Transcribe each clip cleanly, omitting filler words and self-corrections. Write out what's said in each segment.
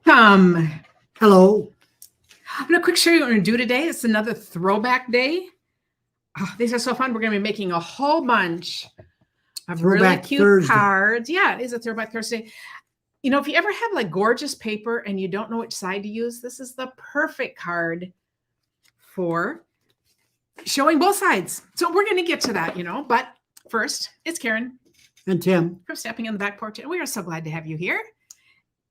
Hello. I'm going to quick show you what we're going to do today. It's another throwback day. Oh, these are so fun. We're going to be making a whole bunch of Throwback really cute Thursday. cards. Yeah, it is a Throwback Thursday. You know, if you ever have like gorgeous paper and you don't know which side to use, this is the perfect card for showing both sides. So we're going to get to that, but first, it's Karen And Tim. from Stepping on the Back Porch. And we are so glad to have you here.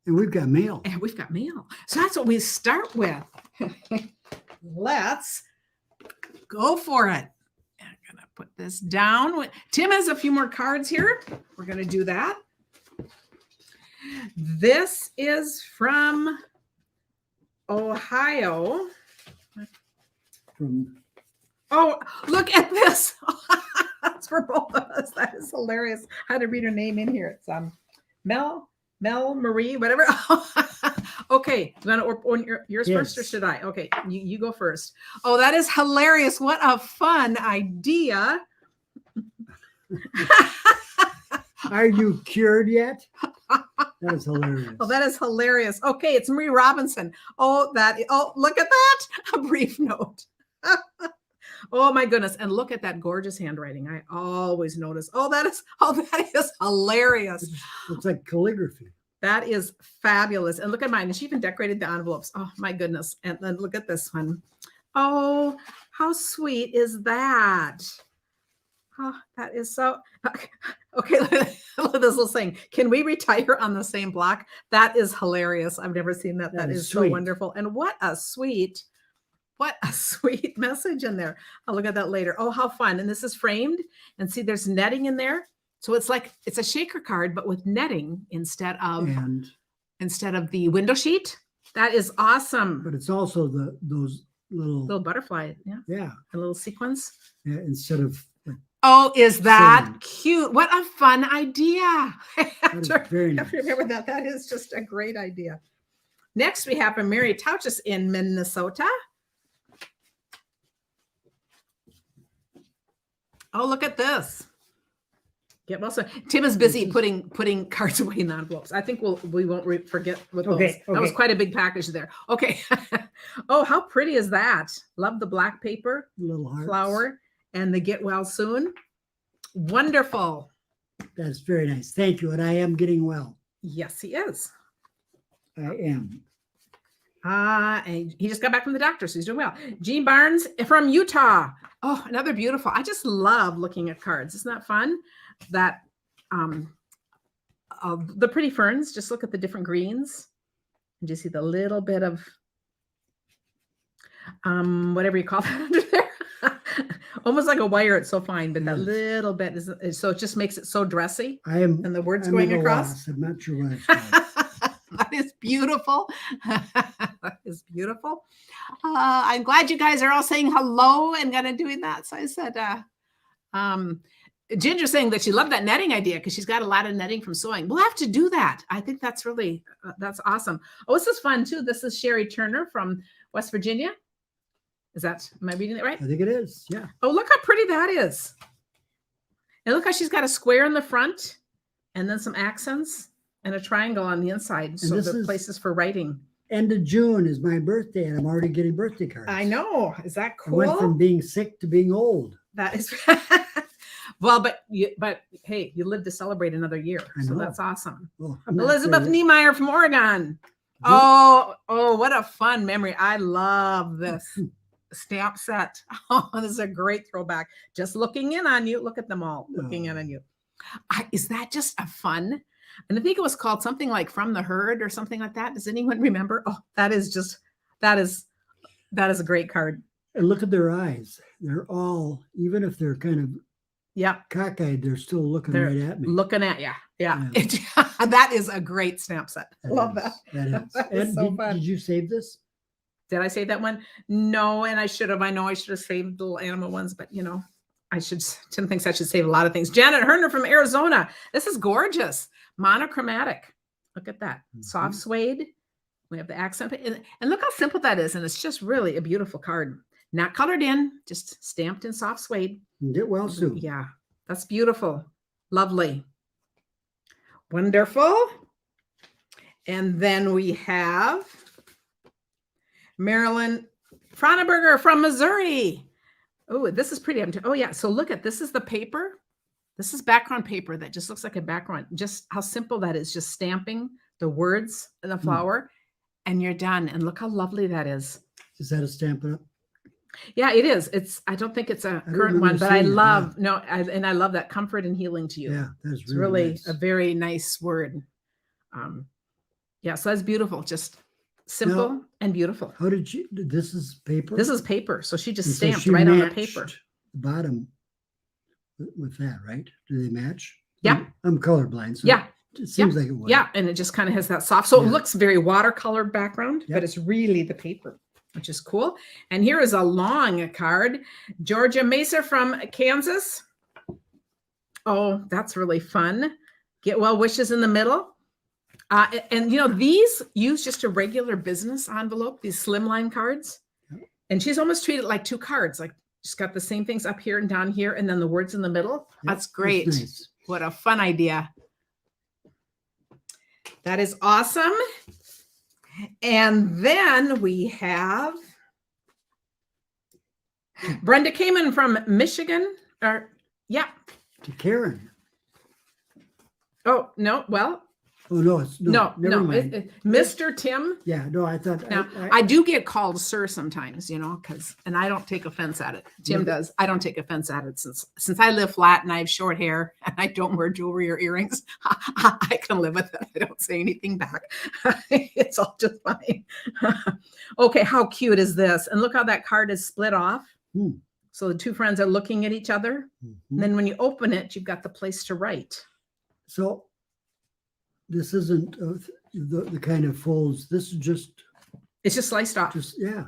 And we've got mail. And we've got mail. So that's what we start with. Let's go for it. I'm going to put this down. Tim has a few more cards here. We're going to do that. This is from Ohio. Oh, look at this. That's for both of us. That is hilarious. I had to read her name in here. It's Mel Marie, whatever. Okay, you want to open yours first, or should I? Okay, you go first. Oh, that is hilarious. What a fun idea. Are you cured yet? That is hilarious. Oh, that is hilarious. Okay, it's Marie Robinson. Oh, look at that. A brief note. Oh my goodness. And look at that gorgeous handwriting. I always notice. That is hilarious. It looks like calligraphy. That is fabulous. And look at mine. And she even decorated the envelopes. Oh my goodness. And then look at this one. Oh, how sweet is that? Oh, that is so okay. Look at this little saying. Can we retire on the same block? That is hilarious. I've never seen that. That is so wonderful. And what a sweet message in there. I'll look at that later. Oh, how fun. And this is framed. And see, there's netting in there. So it's like it's a shaker card, but with netting instead of the window sheet. That is awesome. But it's also those little butterfly. Yeah. A little sequence. Yeah. Instead of. Oh, is that cute? What a fun idea. Very nice. I remember that. That is just a great idea. Next, we have from Mary Tauchus in Minnesota. Oh, look at this. Tim is busy putting cards away in envelopes. I think we won't forget with those. Okay. That was quite a big package there. Okay. Oh, how pretty is that? Love the black paper, little hearts. Flower, and the get well soon. Wonderful. That's very nice. Thank you. And I am getting well. Yes, he is. I am. And he just got back from the doctor, so he's doing well. Jean Barnes from Utah. Oh, another beautiful. I just love looking at cards. Isn't that fun? That the pretty ferns. Just look at the different greens, and you see the little bit of whatever you call that under there. Almost like a wire. It's so fine, but that little bit is so it just makes it so dressy. And the words going across. I'm not sure what it's called. That is beautiful. That is beautiful. I'm glad you guys are all saying hello and kind of doing that. So I said, Ginger saying that she loved that netting idea because she's got a lot of netting from sewing. We'll have to do that. I think that's really, that's awesome. Oh, this is fun too. This is Sherry Turner from West Virginia. Am I reading it right? I think it is. Yeah. Oh, look how pretty that is. And look how she's got a square in the front and then some accents and a triangle on the inside. So the places for writing. End of June is my birthday, and I'm already getting birthday cards. I know. Is that cool? I went from being sick to being old. That is well, but hey, you live to celebrate another year. So that's awesome. Well, Elizabeth Niemeyer from Oregon. Oh, what a fun memory. I love this stamp set. Oh, this is a great throwback. Just looking in on you. Look at them all looking in on you. Is that just a fun? And I think it was called something like From the Herd or something like that. Does anyone remember? Oh, that is a great card. And look at their eyes. They're all, even if they're kind of cockeyed, they're still looking right at me. Looking at you. Yeah. That is a great stamp set. Love that. That is. That is so fun. Did you save this? Did I save that one? No, and I should have. I know I should have saved the little animal ones, but Tim thinks I should save a lot of things. Janet Herner from Arizona. This is gorgeous. Monochromatic. Look at that. Soft suede. We have the accent. And look how simple that is. And it's just really a beautiful card. Not colored in, just stamped in soft suede. Get well soon. Yeah, that's beautiful. Lovely. Wonderful. And then we have Marilyn Froneberger from Missouri. Oh, this is pretty. Oh, yeah. So look at this is the paper. This is background paper that just looks like a background. Just how simple that is. Just stamping the words in the flower and you're done. And look how lovely that is. Is that a Stampin' Up? Yeah, it is. I don't think it's a current one, but I love, and I love that comfort and healing to you. Yeah, that's it's really nice. A very nice word. Yeah, so that's beautiful. Just simple and beautiful. How did you, this is paper? This is paper. So she just stamped right on the paper. The bottom with that, right? Do they match? Yeah. I'm colorblind. So yeah. It seems like it would. Yeah, and it just kind of has that soft. So it looks very watercolor background, but it's really the paper, which is cool. And here is a long card. Georgia Mesa from Kansas. Oh, that's really fun. Get well wishes in the middle. And you know, these use just a regular business envelope, these slimline cards. And she's almost treated like two cards. Like she's got the same things up here and down here, and then the words in the middle. That's great. That's nice. What a fun idea. That is awesome. And then we have Brenda Kamen from Michigan. To Karen. Oh, no. Well. Oh, no. It's no. Never mind. Mr. Tim. Yeah, no, I thought. Now, I do get called sir sometimes, you know, and I don't take offense at it. Tim does. I don't take offense at it since I live flat and I have short hair and I don't wear jewelry or earrings. I can live with it. I don't say anything back. It's all just fine. Okay, how cute is this? And look how that card is split off. So the two friends are looking at each other. And then when you open it, you've got the place to write. So this isn't the kind of folds. This is just. It's just sliced off. Yeah.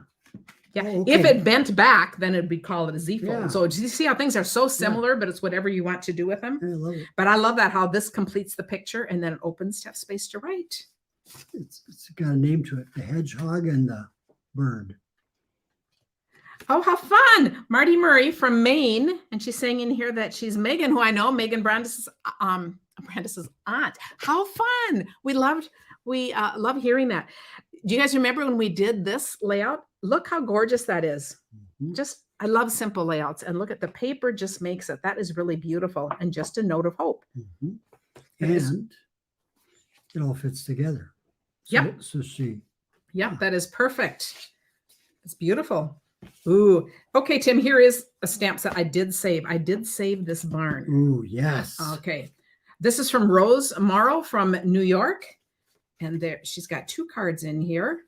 Oh, okay. If it bent back, then it'd be called a Z fold. Yeah. So do you see how things are so similar, but it's whatever you want to do with them? I love it. But I love that how this completes the picture and then it opens to have space to write. It's got a name to it. The hedgehog and the bird. Oh, how fun. Marty Murray from Maine. And she's saying in here that she's Megan, who I know, Megan Brandis's aunt. How fun. We love hearing that. Do you guys remember when we did this layout? Look how gorgeous that is. I love simple layouts. And look at the paper just makes it. That is really beautiful. And just a note of hope. And it all fits together. So that is perfect. It's beautiful. Ooh. Okay, Tim, here is a stamp set I did save. I did save this barn. Ooh, yes. Okay. This is from Rose Morrow from New York. And there she's got two cards in here.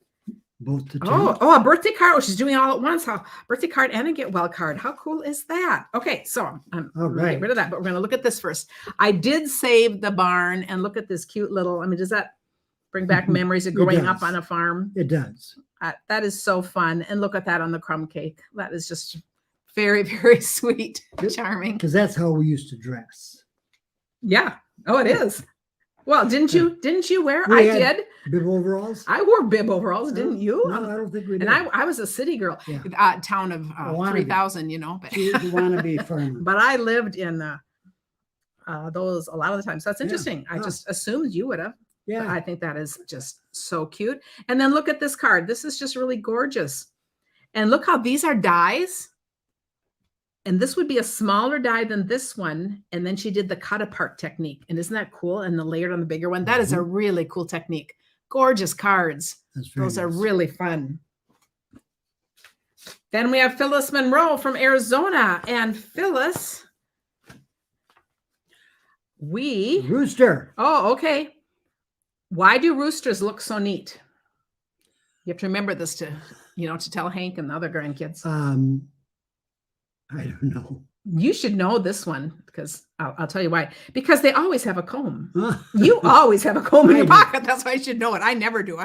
Both the a birthday card. Oh, she's doing all at once. Birthday card and a get well card. How cool is that? Okay, so I'm going to get rid of that, but we're going to look at this first. I did save the barn and look at this cute little, does that bring back memories of growing up on a farm? It does. That is so fun. And look at that on the crumb cake. That is just very, very sweet, charming. Because that's how we used to dress. Yeah. Oh, it is. Well, didn't you wear? I did. Bib overalls? I wore bib overalls, didn't you? No, I don't think we did. And I was a city girl, town of 3,000, you know. But you want to be farmer. But I lived in those a lot of the time. So that's interesting. I just assumed you would have. Yeah. But I think that is just so cute. And then look at this card. This is just really gorgeous. And look how these are dies. And this would be a smaller die than this one. And then she did the cut apart technique. And isn't that cool? And the layered on the bigger one. That is a really cool technique. Gorgeous cards. Those are really fun. Then we have Phyllis Monroe from Arizona. And Phyllis, Rooster. Oh, okay. Why do roosters look so neat? You have to remember this to tell Hank and the other grandkids. I don't know. You should know this one because I'll tell you why. Because they always have a comb. You always have a comb in your pocket. That's why I should know it. I never do.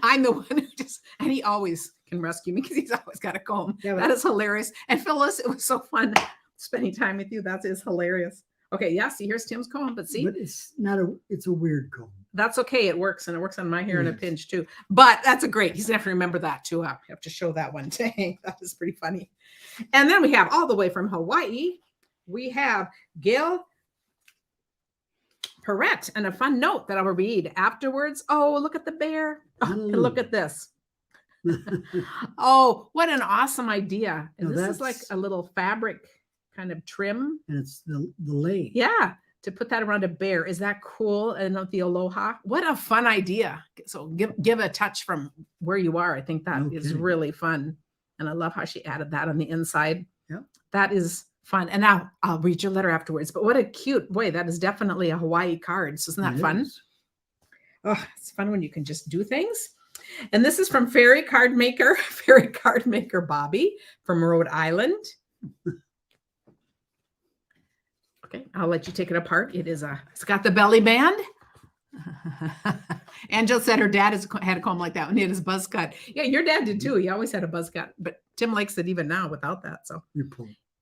I'm the one who and he always can rescue me because he's always got a comb. Yeah, that is hilarious. And Phyllis, it was so fun spending time with you. That is hilarious. Okay, see, here's Tim's comb, but see? But it's a weird comb. That's okay. It works, and it works on my hair in a pinch, too. But that's great. He's going to have to remember that, too. I have to show that one day. That is pretty funny. And then we have, all the way from Hawaii, we have Gail Perrette and a fun note that I will read afterwards. Oh, look at the bear. Oh, and look at this. Oh, what an awesome idea. And Now this is like a little fabric kind of trim. And it's the lei. Yeah, to put that around a bear. Is that cool? And the aloha. What a fun idea. So give a touch from where you are. I think that is really fun. And I love how she added that on the inside. Yep. That is fun. And now I'll read your letter afterwards. But what a cute, boy, that is definitely a Hawaii card. So isn't that fun? Oh, it's fun when you can just do things. And this is from Fairy Card Maker Bobby from Rhode Island. Okay, I'll let you take it apart. It's got the belly band. Angela said her dad had a comb like that when he had his buzz cut. Yeah, your dad did too. He always had a buzz cut, but Tim likes it even now without that. So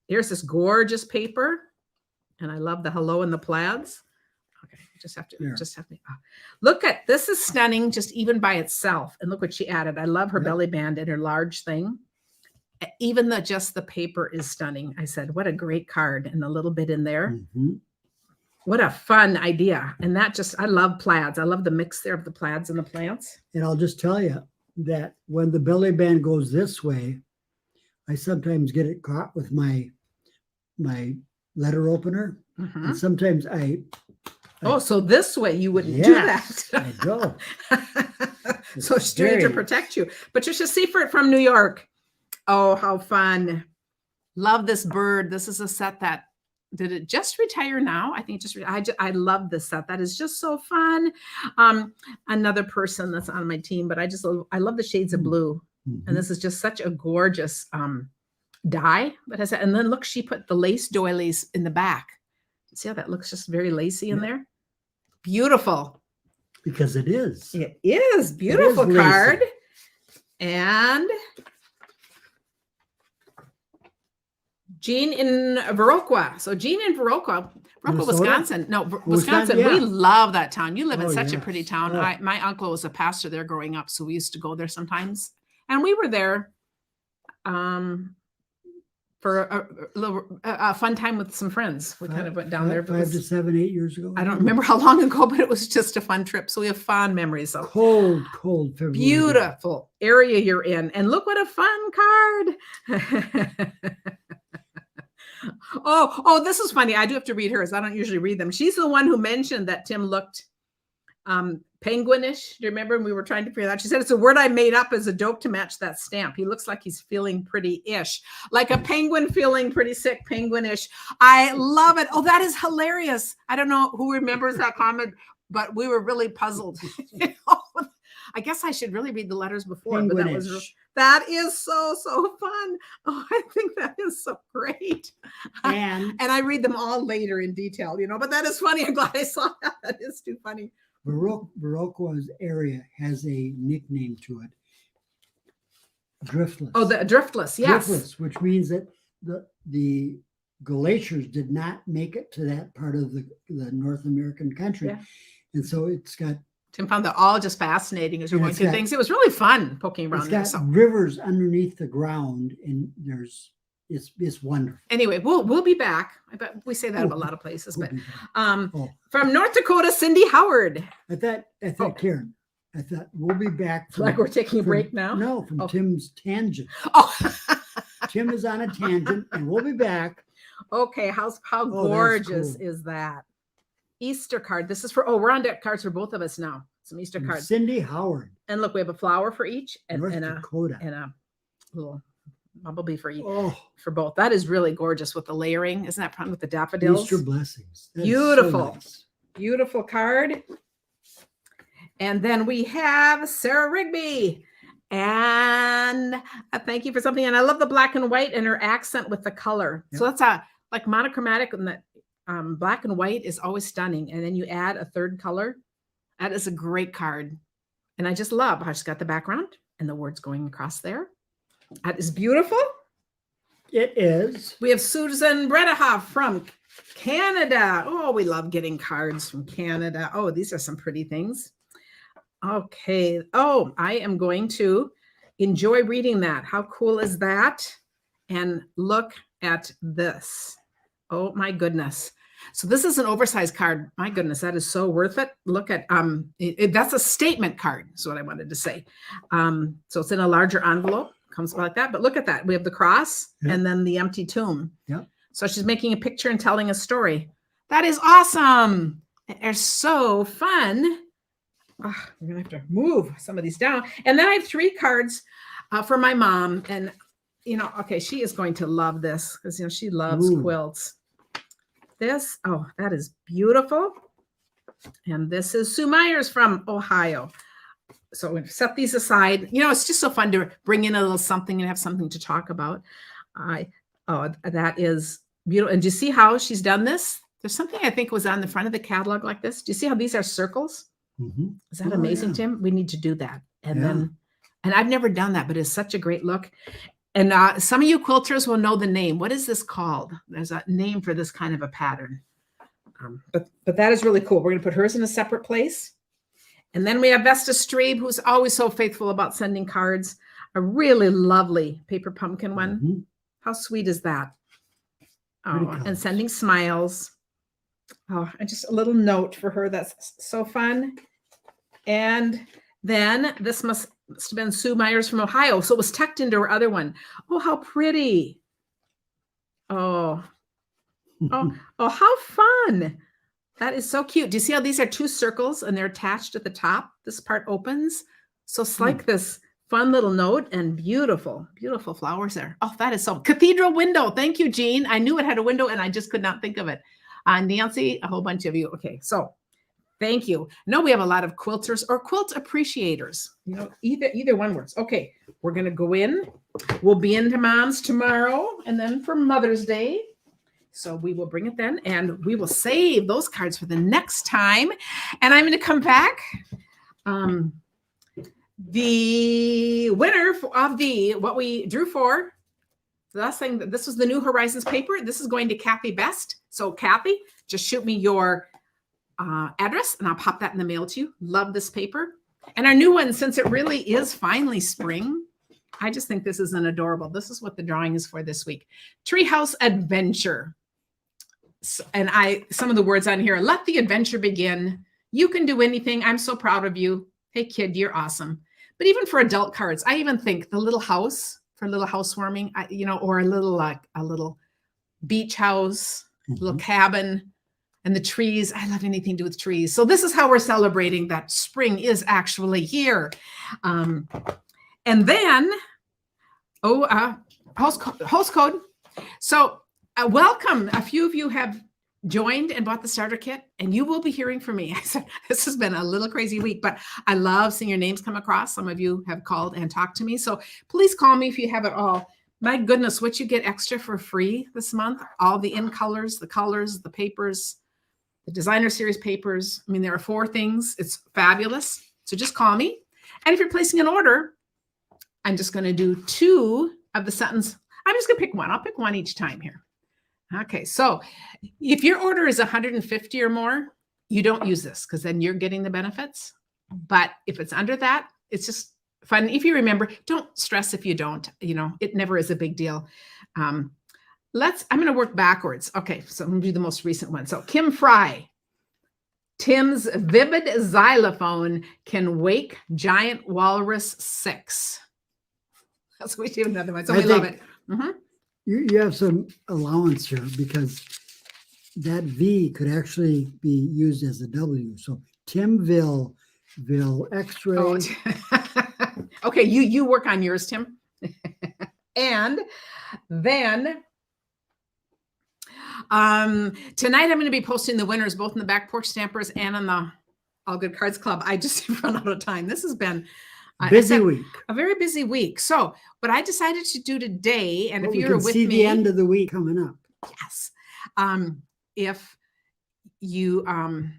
here's this gorgeous paper, and I love the hello and the plaids. Okay, just have to look at this. Is stunning just even by itself, and look what she added. I love her belly band and her large thing. Even just the paper is stunning. I said, what a great card, and a little bit in there. What a fun idea. And I love plaids. I love the mix there of the plaids and the plants. And I'll just tell you that when the belly band goes this way, I sometimes get it caught with my letter opener. And sometimes so this way you wouldn't do that. I go. So straight to protect you. Patricia Seifert from New York. Oh, how fun. Love this bird. This is a set that, did it just retire now? I think I love this set. That is just so fun. Another person that's on my team, but I love the shades of blue. And this is just such a gorgeous dye. And then look, she put the lace doilies in the back. See how that looks just very lacy in there? Beautiful. Because it is. It is. Beautiful card. And Jean in Viroqua. So Jean in Viroqua, Wisconsin. No, Wisconsin. Yeah. We love that town. You live in such a pretty town. Oh. My uncle was a pastor there growing up, so we used to go there sometimes. And we were there for a fun time with some friends. We kind of went down there. 5 to 7, 8 years ago. I don't remember how long ago, but it was just a fun trip. So we have fond memories of cold February. Beautiful area you're in. And look what a fun card. Oh, this is funny. I do have to read hers. I don't usually read them. She's the one who mentioned that Tim looked penguinish. Do you remember when we were trying to figure that out? She said it's a word I made up as a joke to match that stamp. He looks like he's feeling pretty-ish. Like a penguin feeling pretty sick, penguinish. I love it. Oh, that is hilarious. I don't know who remembers that comment, but we were really puzzled. I guess I should really read the letters before, but that is so fun. Oh, I think that is so great. And I read them all later in detail, but that is funny. I'm glad I saw that. That is too funny. Viroqua's area has a nickname to it. Driftless. Oh, the driftless, yes. Driftless, which means that the glaciers did not make it to that part of the North American country. Yeah. And so it's got... Tim found that all just fascinating as we're going through things. It was really fun poking around there. It's got rivers underneath the ground, and it's wonderful. Anyway, we'll be back. I bet we say that about a lot of places, but from North Dakota, Cindy Howard. I thought Karen. I thought we'll be back. Like we're taking a break now? No, from Tim's tangent. Oh, Tim is on a tangent, and we'll be back. Okay, how gorgeous is that? Easter card. This is for, we're on deck cards for both of us now. Some Easter cards. Cindy Howard. And look, we have a flower for each and Dakota. And a little bumblebee for each, for both. That is really gorgeous with the layering. Isn't that fun with the daffodils? Easter blessings. That beautiful. So nice. Beautiful card. And then we have Sarah Rigby. And thank you for something. And I love the black and white and her accent with the color. Yep. So that's like monochromatic, and that black and white is always stunning. And then you add a third color. That is a great card. And I just love how she's got the background and the words going across there. That is beautiful. It is. We have Susan Bredehoff from Canada. Oh, we love getting cards from Canada. Oh, these are some pretty things. Okay. Oh, I am going to enjoy reading that. How cool is that? And look at this. Oh my goodness. So this is an oversized card. My goodness, that is so worth it. Look at, that's a statement card is what I wanted to say. So it's in a larger envelope, comes like that. But look at that. We have the cross and then the empty tomb. Yep. So she's making a picture and telling a story. That is awesome. They're so fun. Oh, we're going to have to move some of these down. And then I have 3 cards for my mom. And, you know, okay, she is going to love this because, you know, she loves quilts. This, oh, that is beautiful. And this is Sue Myers from Ohio. So we've set these aside. You know, it's just so fun to bring in a little something and have something to talk about. Oh, that is beautiful. And do you see how she's done this? There's something I think was on the front of the catalog like this. Do you see how these are circles? Mm-hmm. Is that amazing, Tim? We need to do that. And then, and I've never done that, but it's such a great look. And some of you quilters will know the name. What is this called? There's a name for this kind of a pattern. But that is really cool. We're going to put hers in a separate place. And then we have Vesta Strebe, who's always so faithful about sending cards. A really lovely paper pumpkin one. Mm-hmm. How sweet is that? Oh, and sending smiles. Oh, and just a little note for her. That's so fun. And then this must have been Sue Myers from Ohio. So it was tucked into her other one. Oh, how pretty. Oh, how fun. That is so cute. Do you see how these are 2 circles and they're attached at the top? This part opens. So it's like this fun little note and beautiful, beautiful flowers there. Oh, that is so cathedral window. Thank you, Jean. I knew it had a window and I just could not think of it. Nancy, a whole bunch of you. Okay, so thank you. No, we have a lot of quilters or quilt appreciators. You know, either one works. Okay, we're gonna go in. We'll be into Mom's tomorrow and then for Mother's Day. So we will bring it then and we will save those cards for the next time. And I'm going to come back. The winner of what we drew for, the last thing, this was the New Horizons paper. This is going to Kathy Best. So Kathy, just shoot me your address and I'll pop that in the mail to you. Love this paper. And our new one, since it really is finally spring, I just think this is an adorable. This is what the drawing is for this week. Treehouse Adventure. And some of the words on here, let the adventure begin. You can do anything. I'm so proud of you. Hey kid, you're awesome. But even for adult cards, I even think the little house for a little housewarming, you know, or a little beach house, little cabin, and the trees. I love anything to do with trees. So this is how we're celebrating that spring is actually here. And then, host code. So welcome. A few of you have joined and bought the starter kit, and you will be hearing from me. I said, this has been a little crazy week, but I love seeing your names come across. Some of you have called and talked to me. So please call me if you have it all. My goodness, what you get extra for free this month, all the in colors, the papers, the designer series papers. I mean, there are 4 things. It's fabulous. So just call me. And if you're placing an order, I'm just going to do 2 of the sentence. I'm just going to pick one. I'll pick one each time here. Okay, so if your order is 150 or more, you don't use this because then you're getting the benefits. But if it's under that, it's just fun. If you remember, don't stress if you don't. You know, it never is a big deal. I'm going to work backwards. Okay, so I'm going to do the most recent one. So Kim Fry. Tim's vivid xylophone can wake giant walrus 6. That's what we do another one. So we love it. Mm-hmm. You have some allowance here because that V could actually be used as a W. So Timville, X-ray. Oh. Okay, you work on yours, Tim. And then tonight I'm going to be posting the winners both in the Back Porch Stampers and on the All Good Cards Club. I just run out of time. This has been busy week. A very busy week. So what I decided to do today, and if you're with me, the end of the week coming up. Yes. If you I'm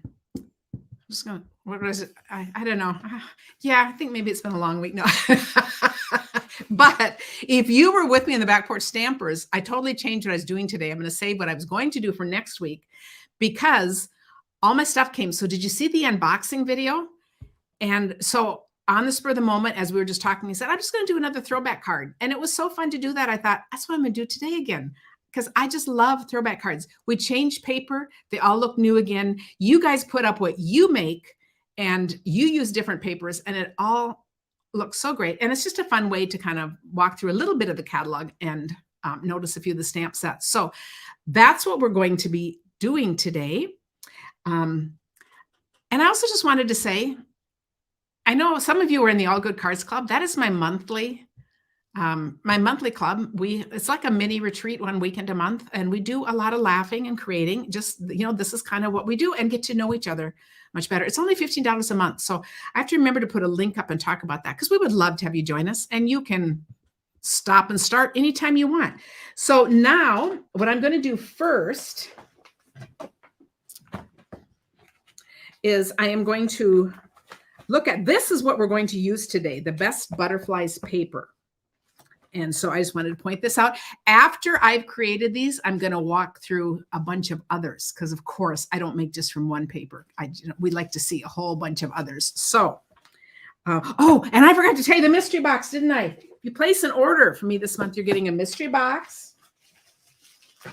just gonna, what was it? I don't know. Yeah, I think maybe it's been a long week. No. But if you were with me in the Back Porch Stampers, I totally changed what I was doing today. I'm going to say what I was going to do for next week because all my stuff came. So did you see the unboxing video? And so on the spur of the moment, as we were just talking, he said, I'm just going to do another throwback card. And it was so fun to do that. I thought, that's what I'm going to do today again. because I just love throwback cards. We change paper. They all look new again. You guys put up what you make and you use different papers and it all looks so great. And it's just a fun way to kind of walk through a little bit of the catalog and notice a few of the stamp sets. So that's what we're going to be doing today. And I also just wanted to say, I know some of you are in the All Good Cards Club. That is my monthly club. It's like a mini retreat 1 weekend a month, and we do a lot of laughing and creating. Just, this is kind of what we do and get to know each other much better. It's only $15 a month. So I have to remember to put a link up and talk about that because we would love to have you join us, and you can stop and start anytime you want. So now what I'm going to do first is I am going to look at, this is what we're going to use today, the Best Butterflies paper. And so I just wanted to point this out. After I've created these, I'm going to walk through a bunch of others because, of course, I don't make just from one paper. We like to see a whole bunch of others. So, oh, and I forgot to tell you the mystery box, didn't I? If you place an order for me this month, you're getting a mystery box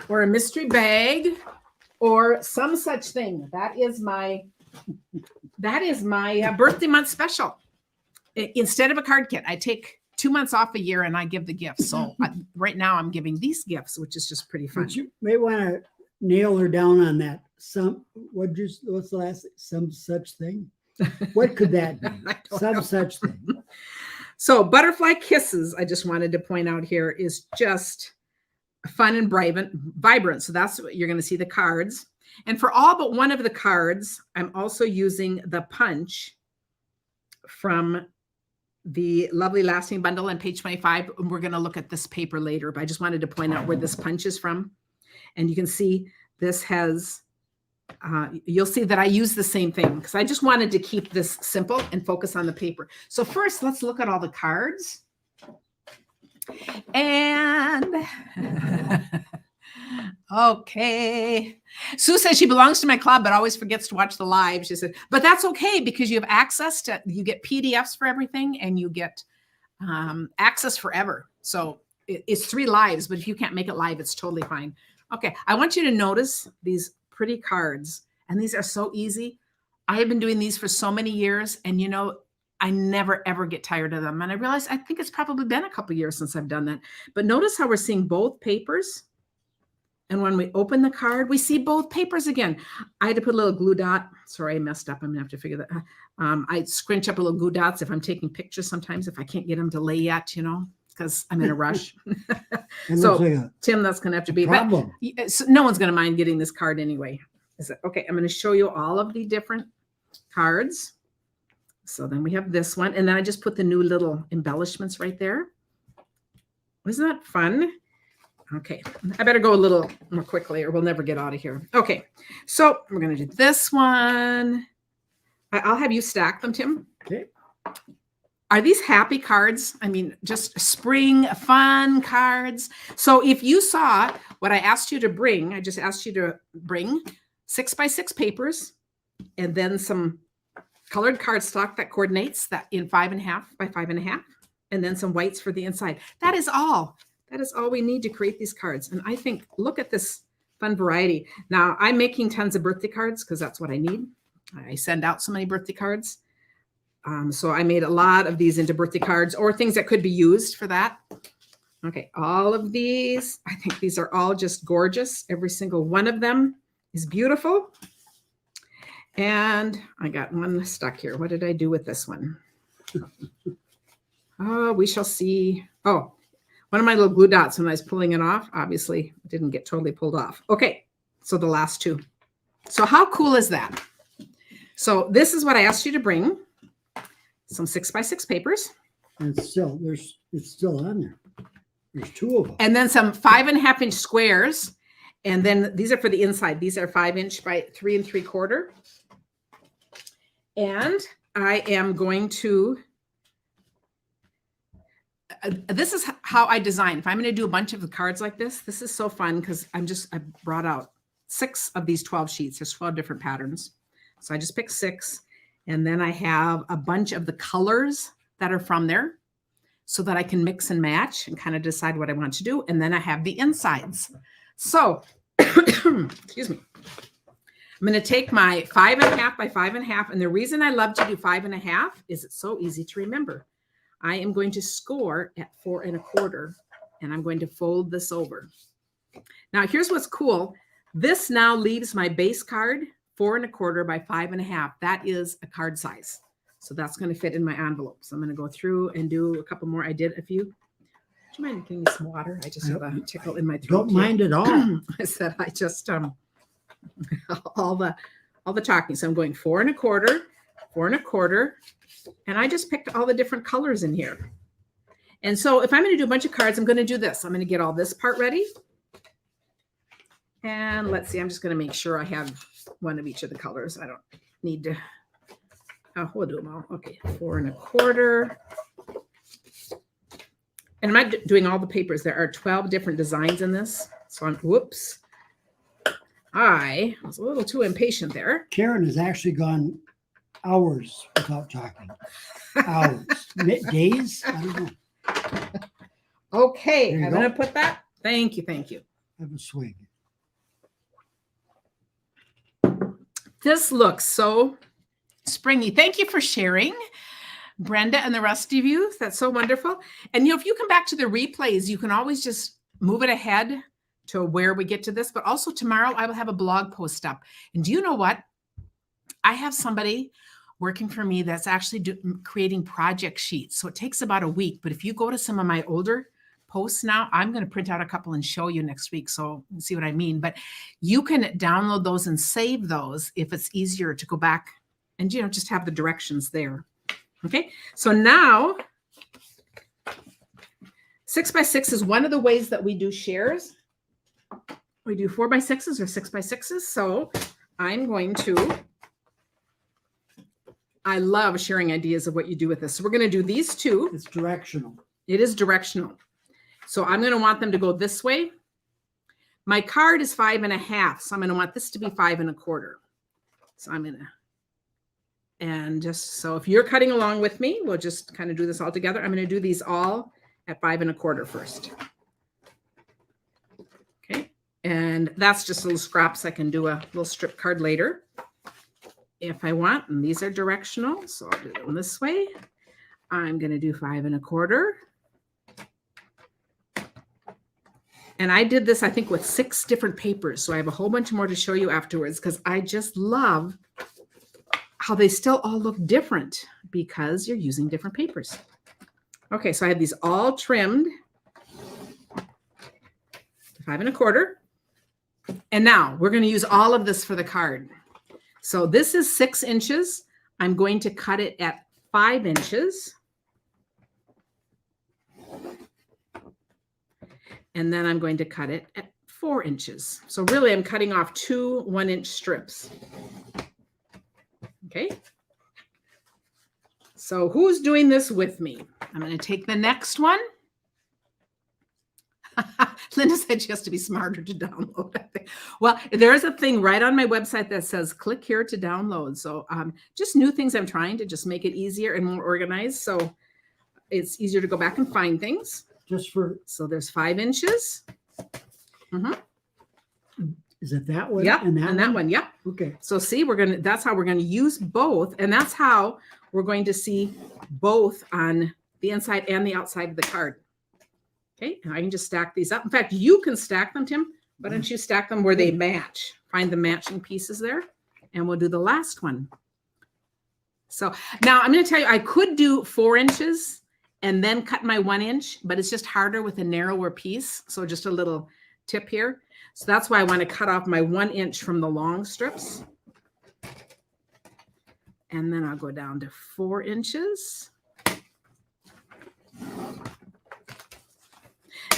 or a mystery bag or some such thing. That is my birthday month special. Instead of a card kit, I take 2 months off a year and I give the gifts. So right now I'm giving these gifts, which is just pretty fun. But you may want to nail her down on that. What's the last? Some such thing. What could that be? Some such thing. So Butterfly Kisses, I just wanted to point out here, is just fun and vibrant. So that's what you're going to see the cards. And for all but one of the cards, I'm also using the punch from the Lovely Lasting Bundle on page 25. And we're going to look at this paper later, but I just wanted to point out where this punch is from. And you can see this has, you'll see that I use the same thing because I just wanted to keep this simple and focus on the paper. So first, let's look at all the cards. And okay. Sue says she belongs to my club, but always forgets to watch the live. She said, but that's okay because you have access to, you get PDFs for everything and you get access forever. So it's 3 lives, but if you can't make it live, it's totally fine. Okay. I want you to notice these pretty cards, and these are so easy. I have been doing these for so many years, and I never, ever get tired of them. And I realized, I think it's probably been a couple years since I've done that. But notice how we're seeing both papers. And when we open the card, we see both papers again. I had to put a little glue dot. Sorry, I messed up. I'm gonna have to figure that. I scrunch up a little glue dots if I'm taking pictures sometimes, if I can't get them to lay yet, because I'm in a rush. So like Tim, that's gonna have to be a problem. But so no one's gonna mind getting this card anyway. Is it okay? I'm gonna show you all of the different cards. So then we have this one, and then I just put the new little embellishments right there. Isn't that fun? Okay, I better go a little more quickly or we'll never get out of here. Okay, so we're going to do this one. I'll have you stack them, Tim. Okay. Are these happy cards? I mean, just spring fun cards. So if you saw what I asked you to bring, I just asked you to bring 6x6 papers and then some colored cardstock that coordinates that in 5.5 by 5.5, and then some whites for the inside. That is all. That is all we need to create these cards. And I think, look at this fun variety. Now, I'm making tons of birthday cards because that's what I need. I send out so many birthday cards. So I made a lot of these into birthday cards or things that could be used for that. Okay, all of these, I think these are all just gorgeous. Every single one of them is beautiful. And I got one stuck here. What did I do with this one? Oh, we shall see. Oh, one of my little glue dots when I was pulling it off, obviously didn't get totally pulled off. Okay, so the last 2. So how cool is that? So this is what I asked you to bring. Some 6x6 papers. And it's still on there. There's 2 of them. And then some 5.5-inch squares. And then these are for the inside. These are 5-inch by 3 3/4. And I am going to, this is how I design. If I'm going to do a bunch of the cards like this, this is so fun because I brought out 6 of these 12 sheets. There's 12 different patterns. So I just picked 6. And then I have a bunch of the colors that are from there so that I can mix and match and kind of decide what I want to do. And then I have the insides. So, excuse me. I'm going to take my 5.5 by 5.5. And the reason I love to do 5.5 is it's so easy to remember. I am going to score at 4 1/4, and I'm going to fold this over. Now, here's what's cool. This now leaves my base card 4 1/4 by 5.5. That is a card size. So that's going to fit in my envelope. So I'm going to go through and do a couple more. I did a few. Do you mind giving me some water? I just have a tickle in my throat. Don't mind at all. I said I just all the talking. So I'm going 4 1/4, 4 1/4, and I just picked all the different colors in here. And so if I'm going to do a bunch of cards, I'm going to do this. I'm going to get all this part ready. And let's see, I'm just going to make sure I have one of each of the colors. I don't need to. Oh, we'll do them all. Okay, 4 1/4. And I'm not doing all the papers. There are 12 different designs in this. So I'm, whoops. I was a little too impatient there. Karen has actually gone hours without talking. Hours. Days? I don't know. Okay, I'm going to put that. Thank you. Thank you. Have a swing. This looks so springy. Thank you for sharing, Brenda, and the rest of you. That's so wonderful. And if you come back to the replays, you can always just move it ahead to where we get to this. But also tomorrow, I will have a blog post up. And do you know what? I have somebody working for me that's actually creating project sheets. So it takes about a week. But if you go to some of my older posts now, I'm going to print out a couple and show you next week. So you see what I mean. But you can download those and save those if it's easier to go back and, just have the directions there. Okay. So now 6 by 6 is one of the ways that we do shares. We do 4 by 6s or 6 by 6s. So I'm going to, I love sharing ideas of what you do with this. So we're going to do these two. It's directional. It is directional. So I'm going to want them to go this way. My card is 5 1/2. So I'm going to want this to be 5 1/4. So I'm going to, and just so if you're cutting along with me, we'll just kind of do this all together. I'm going to do these all at 5 1/4 first. Okay. And that's just little scraps. I can do a little strip card later if I want. And these are directional. So I'll do them this way. I'm going to do 5 1/4. And I did this, I think, with 6 different papers. So I have a whole bunch more to show you afterwards because I just love how they still all look different because you're using different papers. Okay, so I have these all trimmed to 5 1/4. And now we're going to use all of this for the card. So this is 6 inches. I'm going to cut it at 5 inches. And then I'm going to cut it at 4 inches. So really I'm cutting off 2 1-inch strips. Okay. So who's doing this with me? I'm going to take the next one. Linda said she has to be smarter to download. Well, there's a thing right on my website that says click here to download. So just new things I'm trying to just make it easier and more organized. So it's easier to go back and find things. So there's 5 inches. Mm-hmm. Is it that one? Yep. And that one. Yep. Okay. So see, that's how we're going to use both. And that's how we're going to see both on the inside and the outside of the card. Okay. And I can just stack these up. In fact, you can stack them, Tim. Why don't you stack them where they match? Find the matching pieces there. And we'll do the last one. So now I'm going to tell you, I could do 4 inches and then cut my 1 inch, but it's just harder with a narrower piece. So just a little tip here. So that's why I want to cut off my 1 inch from the long strips. And then I'll go down to 4 inches.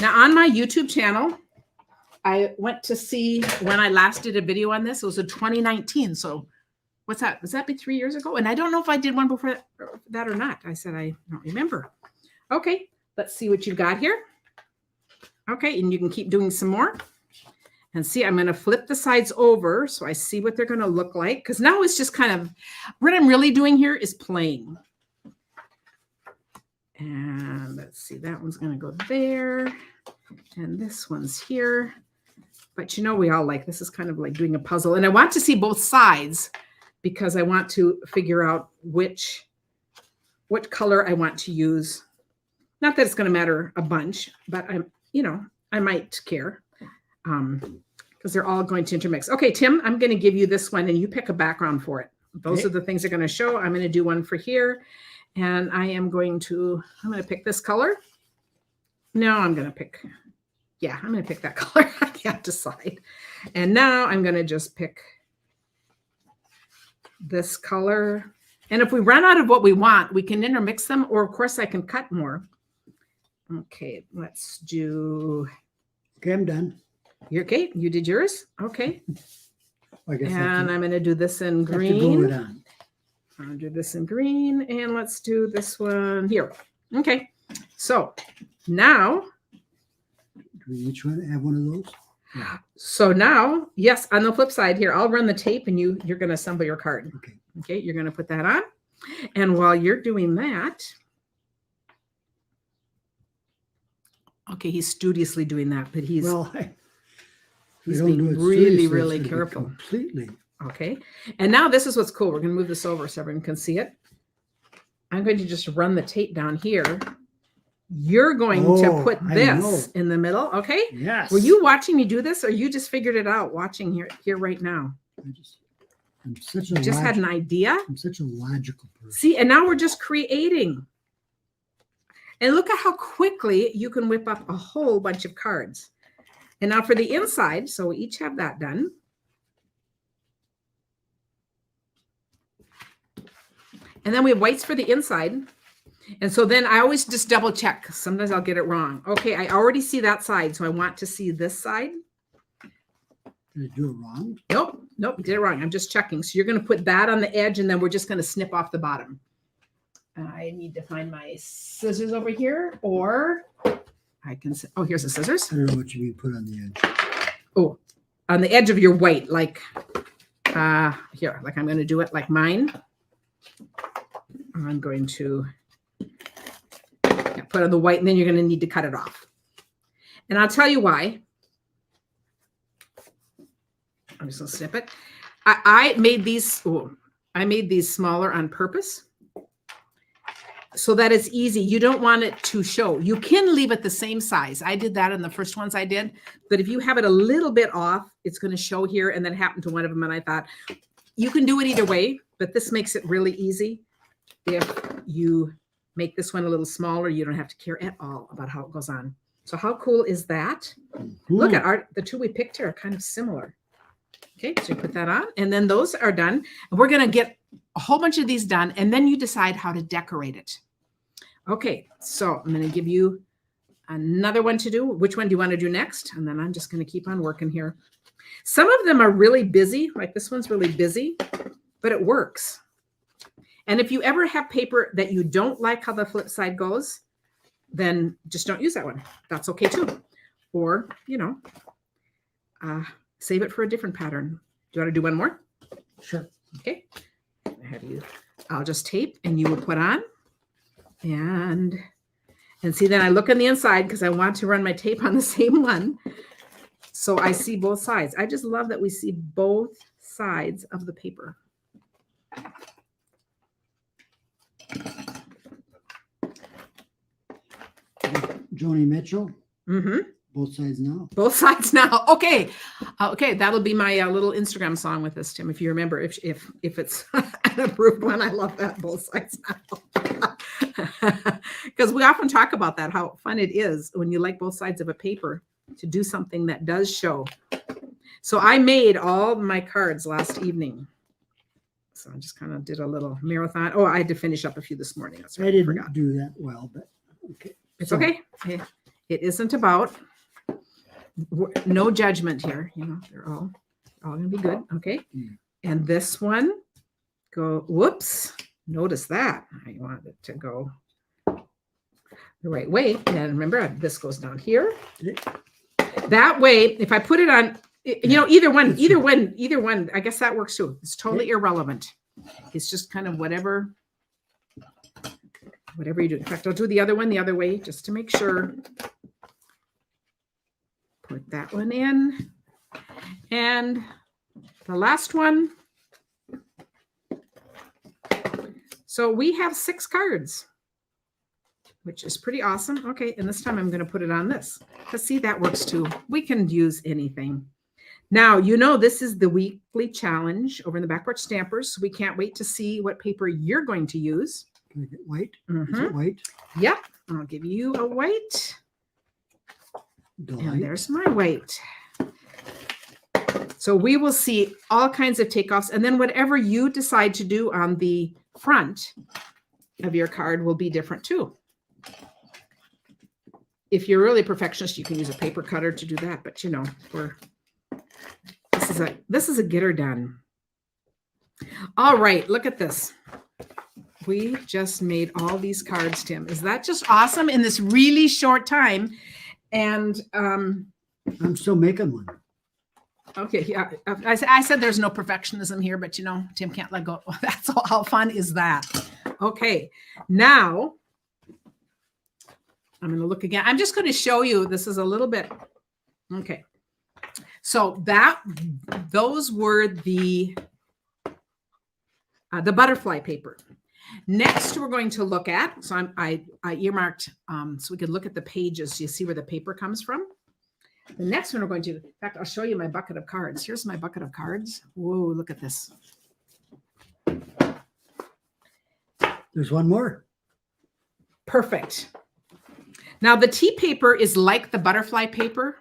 Now on my YouTube channel, I went to see when I last did a video on this. It was in 2019. So what's that? Does that be 3 years ago? And I don't know if I did one before that or not. I said, I don't remember. Okay, let's see what you've got here. Okay, and you can keep doing some more. And see, I'm going to flip the sides over so I see what they're going to look like. Because now it's just kind of, what I'm really doing here is playing. And let's see, that one's going to go there. And this one's here. But you know, we all like, this is kind of like doing a puzzle. And I want to see both sides because I want to figure out what color I want to use. Not that it's going to matter a bunch, but I might care because they're all going to intermix. Okay, Tim, I'm going to give you this one and you pick a background for it. Those are the things they're going to show. I'm going to do one for here. And I'm going to pick this color. No, I'm going to pick that color. I can't decide. And now I'm going to just pick this color. And if we run out of what we want, we can intermix them, or of course I can cut more. Okay, let's do. Okay, I'm done. You're okay. You did yours. Okay. I guess and I'm going to do this in green. I'll do this in green, and let's do this one here. Okay. So now. Do we each one have one of those? Yeah. So now, yes, on the flip side here, I'll run the tape, and you're going to assemble your card. Okay. Okay. You're going to put that on, and while you're doing that. Okay, he's studiously doing that, but he's being really, really careful. Completely. Okay, and now this is what's cool. We're going to move this over so everyone can see it. I'm going to just run the tape down here. You're going to put this in the middle, okay? Yes. Were you watching me do this, or you just figured it out watching here right now? I'm such a you just had an idea? I'm such a logical person. See, and now we're just creating. And look at how quickly you can whip up a whole bunch of cards. And now for the inside, so we each have that done. And then we have whites for the inside. And so then I always just double check. Sometimes I'll get it wrong. Okay, I already see that side, so I want to see this side. Did I do it wrong? Nope, you did it wrong. I'm just checking. So you're going to put that on the edge, and then we're just going to snip off the bottom. I need to find my scissors over here, or I can say, oh, here's the scissors. I don't know what you mean put on the edge. Oh, on the edge of your white, like here, like I'm going to do it like mine. I'm going to put on the white, and then you're going to need to cut it off. And I'll tell you why. I'm just going to snip it. I made these smaller on purpose, so that it's easy. You don't want it to show. You can leave it the same size. I did that in the first ones I did. But if you have it a little bit off, it's going to show here. And then happened to one of them. And I thought, you can do it either way, but this makes it really easy. If you make this one a little smaller, you don't have to care at all about how it goes on. So how cool is that? Mm-hmm. Look at the two we picked here are kind of similar. Okay, so you put that on, and then those are done. And we're going to get a whole bunch of these done, and then you decide how to decorate it. Okay, so I'm going to give you another one to do. Which one do you want to do next? And then I'm just going to keep on working here. Some of them are really busy, like this one's really busy, but it works. And if you ever have paper that you don't like how the flip side goes, then just don't use that one. That's okay too. Or, save it for a different pattern. Do you want to do one more? Sure. Okay. I'll just tape, and you will put on. And see, then I look on the inside because I want to run my tape on the same one. So I see both sides. I just love that we see both sides of the paper. Joni Mitchell. Mm-hmm. Both sides now. Both sides now. Okay. Okay. That'll be my little Instagram song with this, Tim. If you remember, if it's an approved one, I love that. Both sides now. Because we often talk about that, how fun it is when you like both sides of a paper to do something that does show. So I made all my cards last evening. So I just kind of did a little marathon. Oh, I had to finish up a few this morning. That's right. I didn't do that well, but okay. It's okay. It isn't about no judgment here. They're all going to be good. Okay. Mm. And this one, whoops. Notice that. I want it to go the right way. And remember, this goes down here. That way, if I put it on, either one, I guess that works too. It's totally irrelevant. It's just kind of whatever you do. In fact, I'll do the other one the other way just to make sure. Put that one in. And the last one. So we have 6 cards, which is pretty awesome. Okay, and this time I'm going to put it on this. Because see, that works too. We can use anything. Now, you know, this is the weekly challenge over in the Back Porch Stampers. So we can't wait to see what paper you're going to use. Can I get white? Is it white? Yep. I'll give you a white. Delight. And there's my white. So we will see all kinds of takeoffs. And then whatever you decide to do on the front of your card will be different too. If you're really perfectionist, you can use a paper cutter to do that. But you know, this is a get her done. All right, look at this. We just made all these cards, Tim. Is that just awesome in this really short time? And I'm still making one. Okay, yeah. I said there's no perfectionism here, but you know, Tim can't let go. That's all. How fun is that? Okay, now I'm going to look again. I'm just going to show you. This is a little bit. Okay. So those were the butterfly paper. Next, we're going to look at, so I earmarked so we could look at the pages. So you see where the paper comes from. The next one we're going to, in fact, I'll show you my bucket of cards. Here's my bucket of cards. Whoa, look at this. There's one more. Perfect. Now the tea paper is like the butterfly paper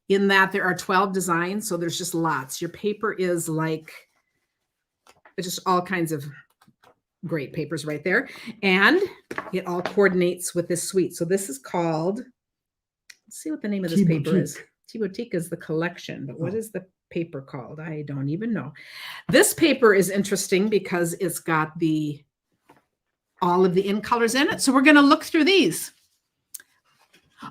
in that there are 12 designs. So there's just lots. Your paper is like just all kinds of great papers right there. And it all coordinates with this suite. So this is called, let's see what the name of this paper is. Tea Boutique is the collection, but what is the paper called? I don't even know. This paper is interesting because it's got all of the in colors in it. So we're going to look through these.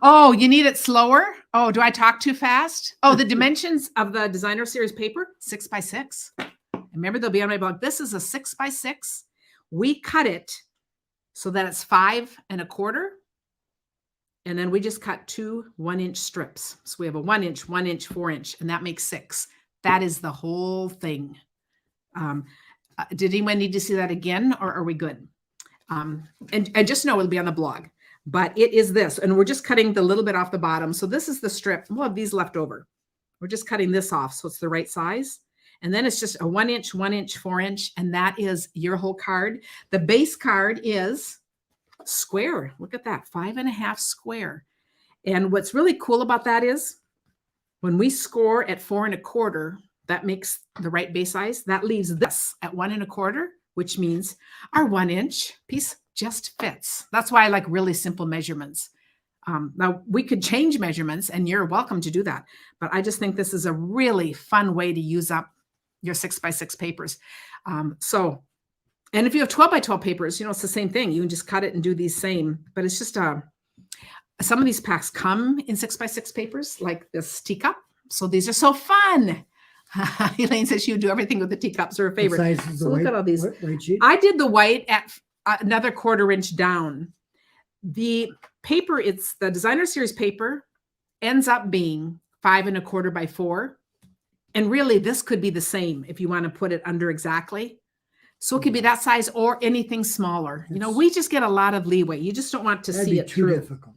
Oh, you need it slower? Oh, do I talk too fast? Oh, the dimensions of the designer series paper, 6 by 6. Remember, they'll be on my blog. This is a 6 by 6. We cut it so that it's 5 1/4. And then we just cut 2 1-inch strips. So we have a 1 inch, 1 inch, 4 inch, and that makes 6. That is the whole thing. Did anyone need to see that again, or are we good? And just know it'll be on the blog. But it is this, and we're just cutting the little bit off the bottom. So this is the strip. We'll have these left over. We're just cutting this off so it's the right size. And then it's just a 1 inch, 1 inch, 4 inch, and that is your whole card. The base card is square. Look at that, 5 1/2 square. And what's really cool about that is when we score at 4 1/4, that makes the right base size. That leaves this at 1 1/4, which means our 1 inch piece just fits. That's why I like really simple measurements. Now we could change measurements and you're welcome to do that. But I just think this is a really fun way to use up your 6 by 6 papers. And if you have 12 by 12 papers, you know, it's the same thing. You can just cut it and do these same, but it's just, some of these packs come in 6 by 6 papers, like this teacup. So these are so fun. Elaine says she would do everything with the teacups, her favorite. So look at all these. I did the white at another 1/4 inch down. The paper, it's the designer series paper, ends up being 5 1/4 by 4. And really this could be the same if you want to put it under exactly. So it could be that size or anything smaller. You know, we just get a lot of leeway. You just don't want to see it through. Difficult.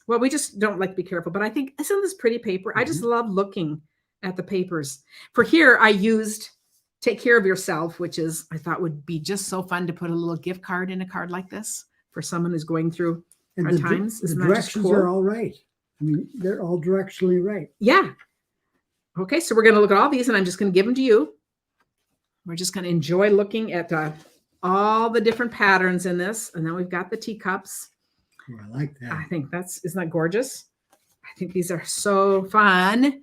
Well, we just don't like to be careful. But I think, isn't this pretty paper? I just love looking at the papers. For here, I used Take Care of Yourself, which is, I thought would be just so fun to put a little gift card in a card like this for someone who's going through hard times. The directions are all right. I mean, they're all directionally right. Yeah. Okay, so we're going to look at all these, and I'm just going to give them to you. We're just going to enjoy looking at all the different patterns in this. And then we've got the teacups. Oh, I like that. I think isn't that gorgeous? I think these are so fun.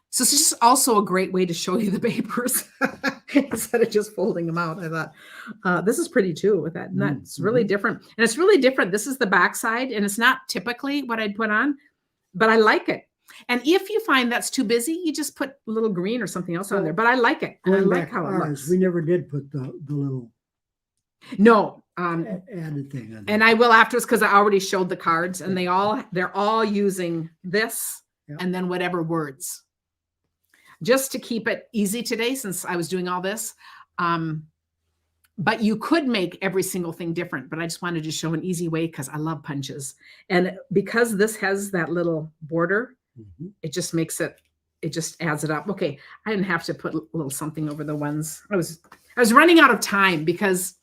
So this is just also a great way to show you the papers instead of just folding them out. I thought this is pretty too with that. And that's really different. And it's really different. This is the back side, and it's not typically what I'd put on, but I like it. And if you find that's too busy, you just put a little green or something else on there. But I like it. And I like how it looks. We never did put the little added thing on there. And I will afterwards because I already showed the cards, and they're all using this and then whatever words. just to keep it easy today, since I was doing all this. But you could make every single thing different, but I just wanted to show an easy way because I love punches. And because this has that little border, it just makes it, it just adds it up. Okay, I didn't have to put a little something over the ones. I was running out of time because,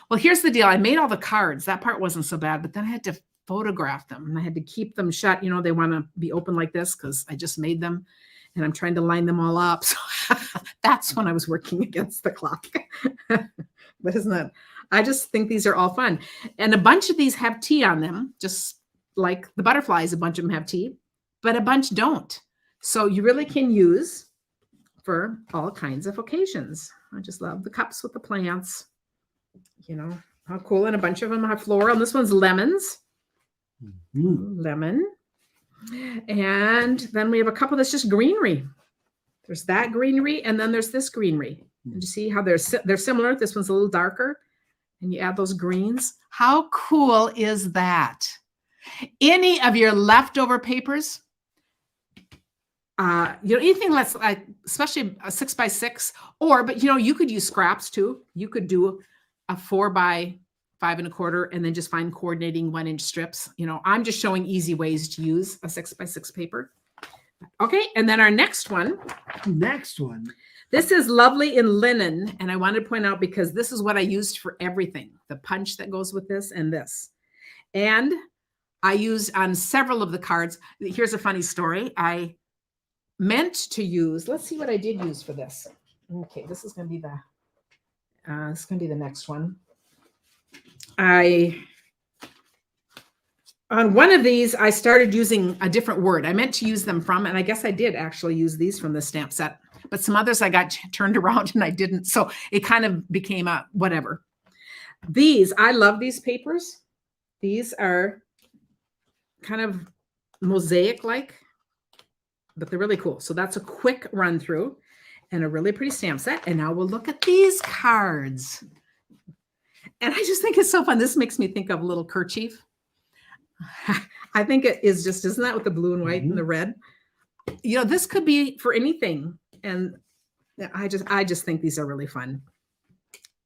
well, here's the deal. I made all the cards. That part wasn't so bad, but then I had to photograph them and I had to keep them shut. You know, they want to be open like this because I just made them and I'm trying to line them all up. So that's when I was working against the clock. But isn't that, I just think these are all fun. And a bunch of these have tea on them, just like the butterflies, a bunch of them have tea, but a bunch don't. So you really can use for all kinds of occasions. I just love the cups with the plants. You know, how cool. And a bunch of them have floral. And this one's lemons. Lemon. And then we have a couple that's just greenery. There's that greenery, and then there's this greenery. And you see how they're similar. This one's a little darker, and you add those greens. How cool is that? Any of your leftover papers, you know, anything less, like, especially a 6x6, but you know, you could use scraps too. You could do a 4x5 1/4, and then just find coordinating 1-inch strips. You know, I'm just showing easy ways to use a 6x6 paper. Okay, and then our next one. This is lovely in linen, and I wanted to point out because this is what I used for everything. The punch that goes with this and this. And I used on several of the cards. Here's a funny story. I meant to use, let's see what I did use for this. Okay, this is going to be the next one. On one of these, I started using a different word. I meant to use them from, and I guess I did actually use these from the stamp set, but some others I got turned around and I didn't. So it kind of became a whatever. These, I love these papers. These are kind of mosaic-like, but they're really cool. So that's a quick run through and a really pretty stamp set. And now we'll look at these cards. And I just think it's so fun. This makes me think of a little kerchief. I think it is just, isn't that with the blue and white and the red? You know, this could be for anything. And I just think these are really fun.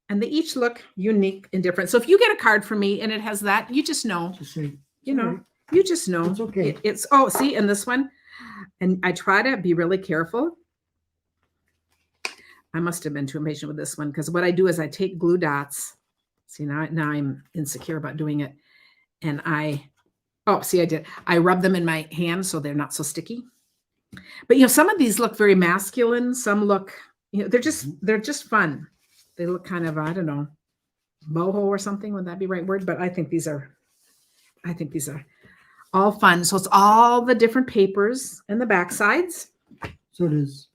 And they each look unique and different. So if you get a card from me and it has that, you just know, you just know. It's okay. Oh, see, and this one, and I try to be really careful. I must have been too impatient with this one because what I do is I take glue dots. See, now I'm insecure about doing it. And I did. I rub them in my hand so they're not so sticky. But, you know, some of these look very masculine. Some look, you know, they're just fun. They look kind of, I don't know, boho or something. Would that be the right word? But I think these are all fun. So it's all the different papers and the back sides. So does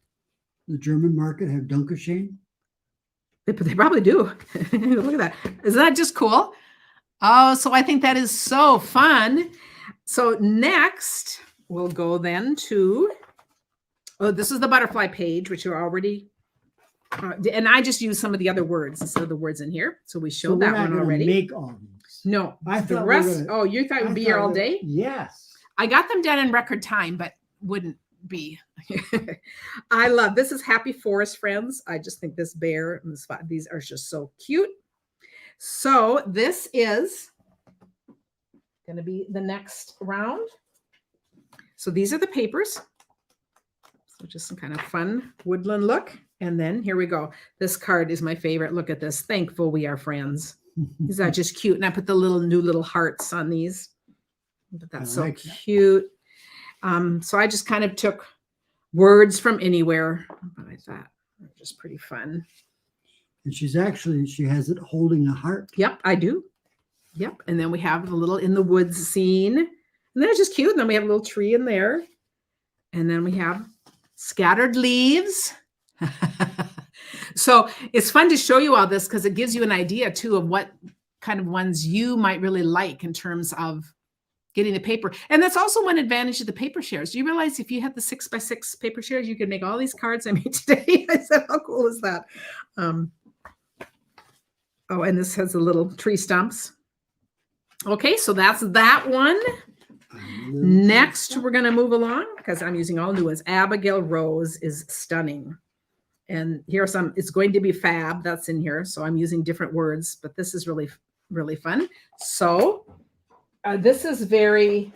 the German market have Dankeschön? They probably do. Look at that. Isn't that just cool? Oh, so I think that is so fun. So next we'll go then to, this is the butterfly page, which are already, and I just use some of the other words instead of the words in here. So we showed that one already. Make all these. No, I the thought rest. Oh, you thought it would be here all day? Yes. I got them done in record time, but wouldn't be. I love, this is Happy Forest Friends. I just think this bear and this, these are just so cute. So this is going to be the next round. So these are the papers. So just some kind of fun woodland look. And then here we go. This card is my favorite. Look at this. Thankful we are friends. Is that just cute? And I put the new little hearts on these. But that's so cute. So I just kind of took words from anywhere. But I thought they're just pretty fun. And she has it holding a heart. Yep, I do. Yep. And then we have the little in the woods scene. And then it's just cute. And then we have a little tree in there. And then we have scattered leaves. So it's fun to show you all this because it gives you an idea too of what kind of ones you might really like in terms of getting the paper. And that's also one advantage of the paper shares. Do you realize if you had the 6x6 paper shares, you could make all these cards I made today? I said, how cool is that? Oh, and this has the little tree stumps. Okay, so that's that one. Next, we're going to move along because I'm using all new ones. Abigail Rose is stunning. And here are some, it's going to be fab. That's in here. So I'm using different words, but this is really, really fun. So this is very,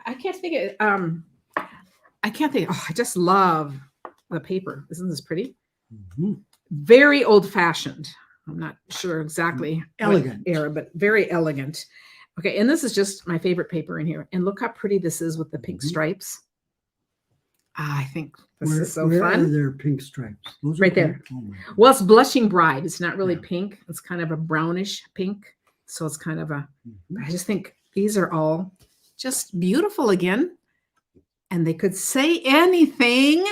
I can't think of, I just love the paper. Isn't this pretty? Mm-hmm. Very old fashioned. I'm not sure exactly. Elegant. Era, but very elegant. Okay. And this is just my favorite paper in here. And look how pretty this is with the pink stripes. I think this is so fun. Where are there pink stripes? Those right there. Oh, well, it's Blushing Bride. It's not really pink. It's kind of a brownish pink. So it's kind of a, I just think these are all just beautiful again. And they could say anything.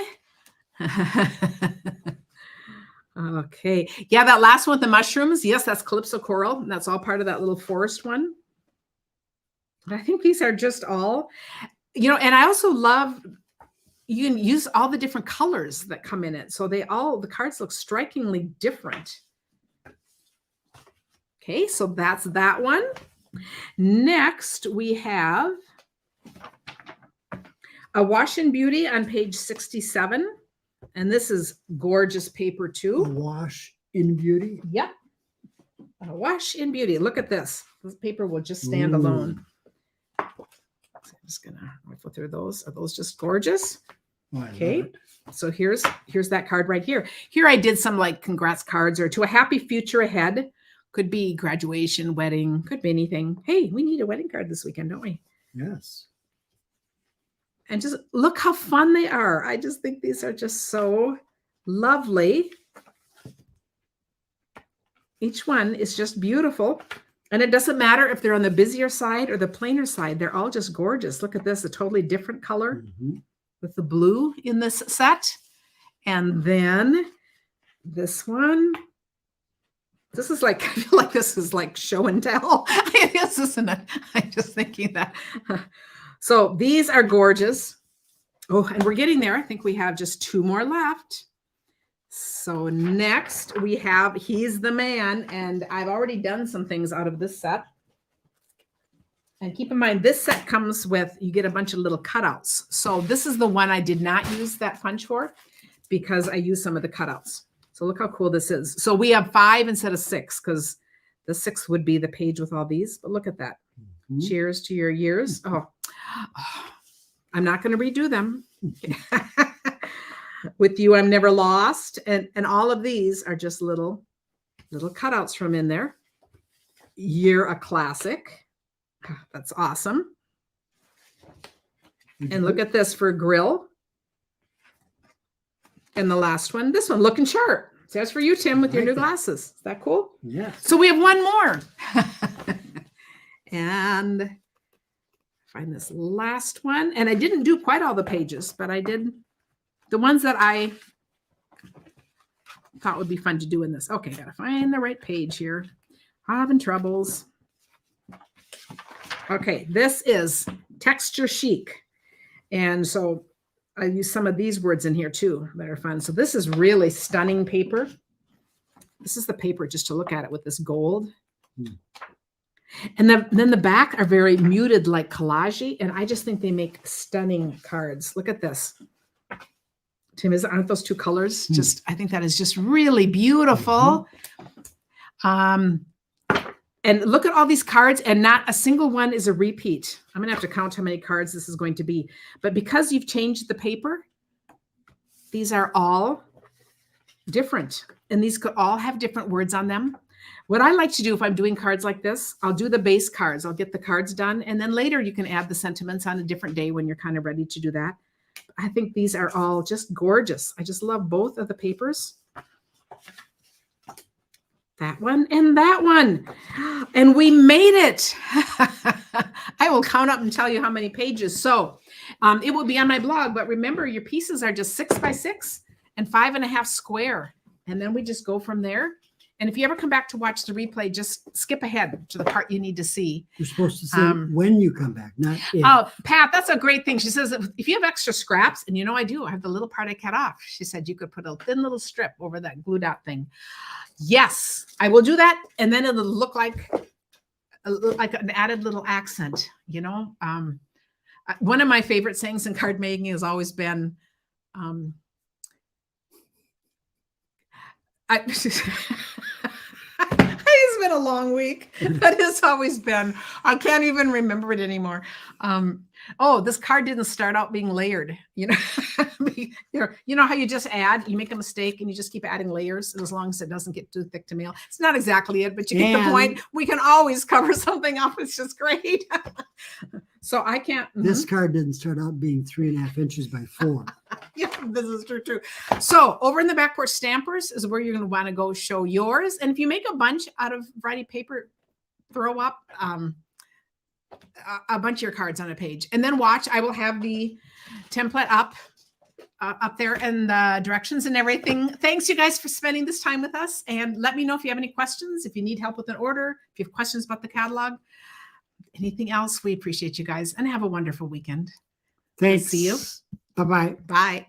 Okay. Yeah, that last one with the mushrooms. Yes, that's Calypso Coral. And that's all part of that little forest one. But I think these are just all, and I also love, you can use all the different colors that come in it. So the cards look strikingly different. Okay, so that's that one. Next, we have a Wash in Beauty on page 67. And this is gorgeous paper too. A Wash in Beauty? Yep. A Wash in Beauty. Look at this. This paper will just stand alone. So I'm just going to rifle through those. Are those just gorgeous? Oh, okay. So here's that card right here. Here I did some like congrats cards or to a happy future ahead. Could be graduation, wedding, could be anything. Hey, we need a wedding card this weekend, don't we? Yes. And just look how fun they are. I just think these are just so lovely. Each one is just beautiful. And it doesn't matter if they're on the busier side or the plainer side. They're all just gorgeous. Look at this, a totally different color with the blue in this set. And then this one. This is like, I feel like this is like show and tell. This isn't it. I'm just thinking that. So these are gorgeous. Oh, and we're getting there. I think we have just 2 more left. So next we have He's the Man. And I've already done some things out of this set. And keep in mind, this set comes with, you get a bunch of little cutouts. So this is the one I did not use that punch for because I used some of the cutouts. So look how cool this is. So we have 5 instead of 6 because the 6 would be the page with all these. But look at that. Cheers to your years. Oh, I'm not going to redo them. With you, I'm never lost. And all of these are just little cutouts from in there. You're a classic. That's awesome. And look at this for grill. And the last one, this one, looking sharp. So that's for you, Tim, with your new glasses. Is that cool? Yeah. So we have one more. And find this last one. And I didn't do quite all the pages, but I did the ones that I thought would be fun to do in this. Okay, gotta find the right page here. Having troubles. Okay, this is Texture Chic. And so I use some of these words in here too that are fun. So this is really stunning paper. This is the paper just to look at it with this gold. And then the back are very muted like collage-y. And I just think they make stunning cards. Look at this. Tim, aren't those 2 colors? Just, I think that is just really beautiful. And look at all these cards and not a single one is a repeat. I'm gonna have to count how many cards this is going to be. But because you've changed the paper, these are all different. And these could all have different words on them. What I like to do if I'm doing cards like this, I'll do the base cards. I'll get the cards done. And then later you can add the sentiments on a different day when you're kind of ready to do that. I think these are all just gorgeous. I just love both of the papers. That one and that one. And we made it. I will count up and tell you how many pages. So it will be on my blog, but remember your pieces are just 6 by 6 and 5.5 square. And then we just go from there. And if you ever come back to watch the replay, just skip ahead to the part you need to see. You're supposed to say when you come back, not if. Oh, Pat, that's a great thing. She says, if you have extra scraps, and I do, I have the little part I cut off. She said you could put a thin little strip over that glued out thing. Yes, I will do that. And then it'll look like like an added little accent, you know. One of my favorite sayings in card making has always been, it's been a long week, but it's always been, I can't even remember it anymore. Oh, this card didn't start out being layered, you know. You know how you just add, you make a mistake and you just keep adding layers, and as long as it doesn't get too thick to mail. It's not exactly it, but you get the point. We can always cover something up. It's just great. So I can't. This card didn't start out being 3.5 inches by 4. Yeah, this is true. So over in the back porch stampers is where you're going to want to go show yours. And if you make a bunch out of variety paper, throw up a bunch of your cards on a page, and then watch. I will have the template up there and the directions and everything. Thanks, you guys, for spending this time with us. And let me know if you have any questions, if you need help with an order, if you have questions about the catalog, anything else. We appreciate you guys, and have a wonderful weekend. Thanks. See you. Bye-bye. Bye.